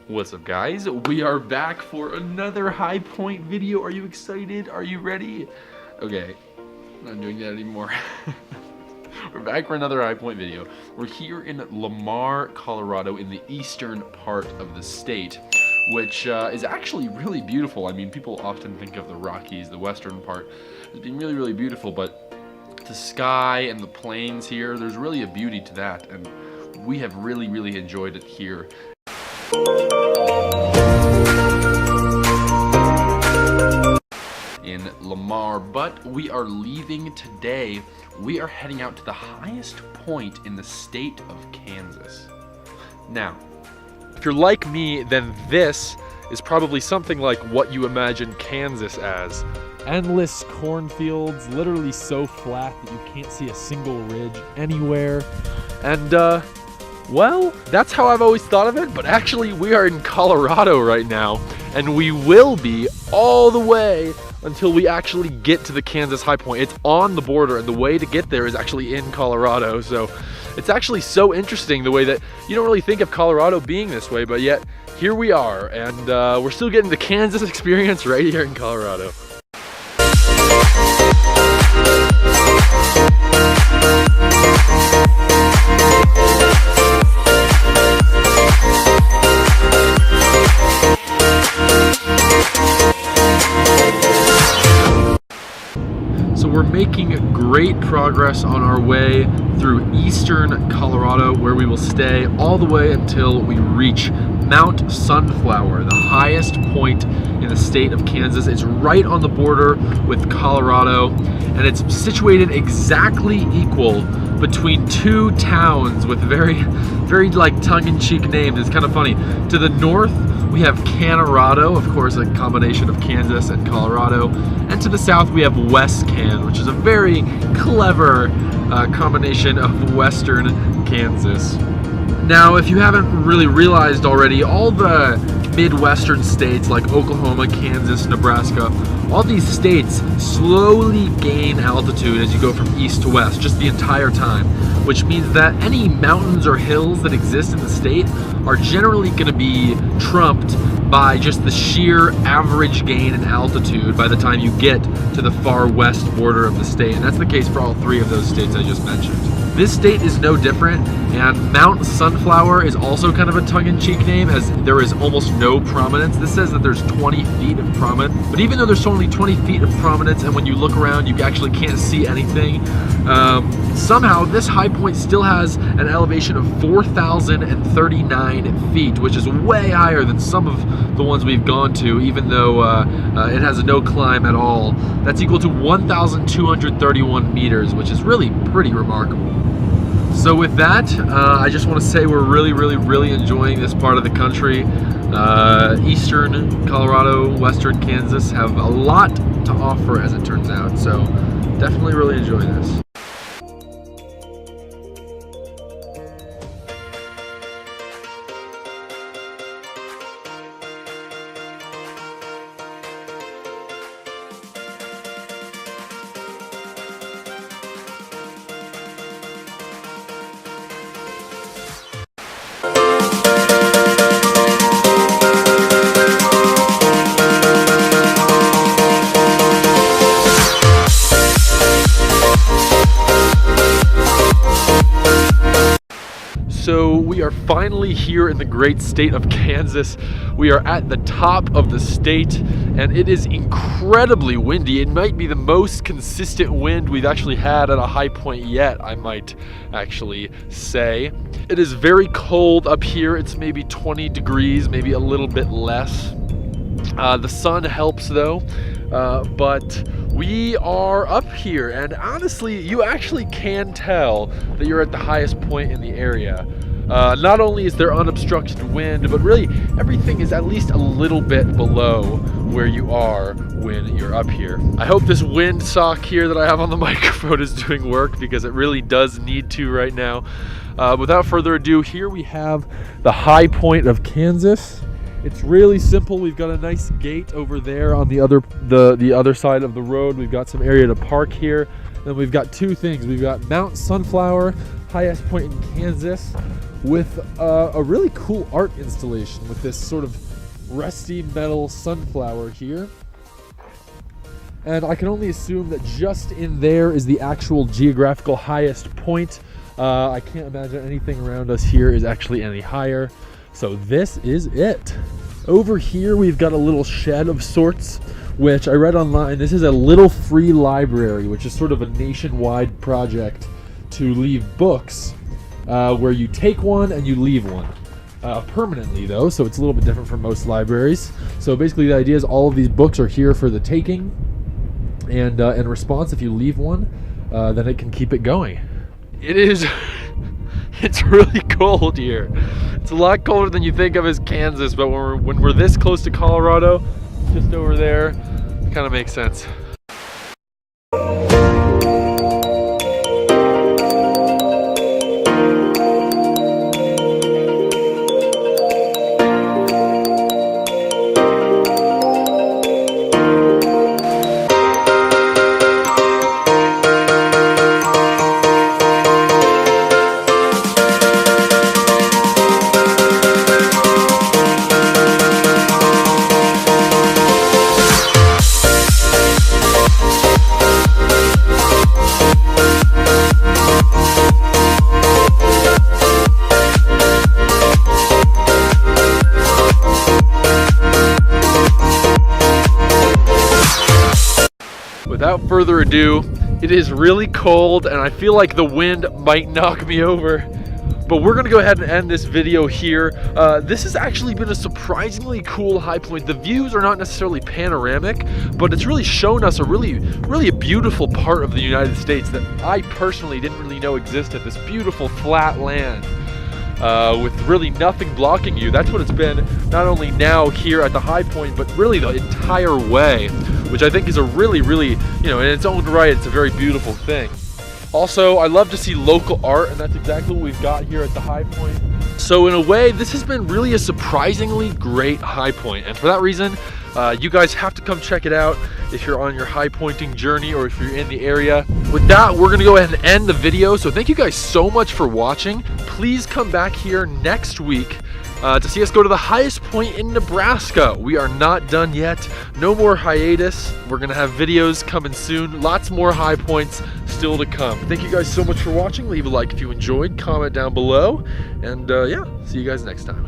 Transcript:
What's up, guys? We are back for another High Point video. Are you excited? Are you ready? Okay, I'm not doing that anymore. We're back for another High Point video. We're here in Lamar, Colorado, in the eastern part of the state, which is actually really beautiful. I mean, people often think of the Rockies, the western part, as being really, really beautiful, but the sky and the plains here, there's really a beauty to that, and we have really, really enjoyed it here. In Lamar, but we are leaving today. We are heading out to the highest point in the state of Kansas. Now, if you're like me, then this is probably something like what you imagine Kansas as. Endless cornfields, literally so flat that you can't see a single ridge anywhere. And well, that's how I've always thought of it, but actually we are in Colorado right now, and we will be all the way until we actually get to the Kansas high point. It's on the border, and the way to get there is actually in Colorado, so it's actually so interesting the way that you don't really think of Colorado being this way, but yet here we are, and we're still getting the Kansas experience right here in Colorado. So we're making great progress on our way through eastern Colorado, where we will stay all the way until we reach Mount Sunflower, the highest point in the state of Kansas. It's right on the border with Colorado, and it's situated exactly equal between two towns with very like tongue-in-cheek names. It's kind of funny. To the north, we have Canorado, of course, a combination of Kansas and Colorado. And to the south, we have West Can, which is a very clever combination of western Kansas. Now, if you haven't really realized already, all the Midwestern states like Oklahoma, Kansas, Nebraska, all these states slowly gain altitude as you go from east to west, just the entire time, which means that any mountains or hills that exist in the state are generally going to be trumped by just the sheer average gain in altitude by the time you get to the far west border of the state. And that's the case for all three of those states I just mentioned. This state is no different, and Mount Sunflower is also kind of a tongue-in-cheek name, as there is almost no prominence. This says that there's 20 feet of prominence, but even though there's only 20 feet of prominence, and when you look around you actually can't see anything, somehow this high point still has an elevation of 4,039 feet, which is way higher than some of the ones we've gone to, even though it has no climb at all. That's equal to 1,231 meters, which is really pretty remarkable. So with that, I just want to say we're really enjoying this part of the country. Eastern Colorado, western Kansas have a lot to offer, as it turns out, so definitely really enjoying this. So we are finally here in the great state of Kansas. We are at the top of the state, and it is incredibly windy. It might be the most consistent wind we've actually had at a high point yet, I might actually say. It is very cold up here. It's maybe 20 degrees, maybe a little bit less. The sun helps though, but we are up here, and honestly, you actually can tell that you're at the highest point in the area. Not only is there unobstructed wind, but really everything is at least a little bit below where you are when you're up here. I hope this wind sock here that I have on the microphone is doing work, because it really does need to right now. Without further ado, here we have the high point of Kansas. It's really simple. We've got a nice gate over there on the other side of the road. We've got some area to park here. Then we've got two things. We've got Mount Sunflower, highest point in Kansas, with a really cool art installation with this sort of rusty metal sunflower here. And I can only assume that just in there is the actual geographical highest point. I can't imagine anything around us here is actually any higher. So this is it. Over here we've got a little shed of sorts, which I read online. This is a little free library, which is sort of a nationwide project to leave books, where you take one and you leave one. Permanently though, so it's a little bit different from most libraries. So basically the idea is all of these books are here for the taking, and in response, if you leave one, then it can keep it going. It is, it's really cold here. It's a lot colder than you think of as Kansas, but when we're this close to Colorado, just over there, it kind of makes sense. Without further ado, it is really cold and I feel like the wind might knock me over, but we're gonna go ahead and end this video here. This has actually been a surprisingly cool high point. The views are not necessarily panoramic, but it's really shown us a really a beautiful part of the United States that I personally didn't really know existed. This beautiful flat land with really nothing blocking you. That's what it's been, not only now here at the high point, but really the entire way, which I think is a really, you know, in its own right, it's a very beautiful thing. Also, I love to see local art, and that's exactly what we've got here at the high point. So in a way, this has been really a surprisingly great high point, and for that reason, you guys have to come check it out if you're on your high pointing journey or if you're in the area. With that, we're gonna go ahead and end the video. So thank you guys so much for watching. Please come back here next week to see us go to the highest point in Nebraska. We are not done yet. No more hiatus. We're gonna have videos coming soon. Lots more high points still to come. Thank you guys so much for watching. Leave a like if you enjoyed, comment down below, and yeah, see you guys next time.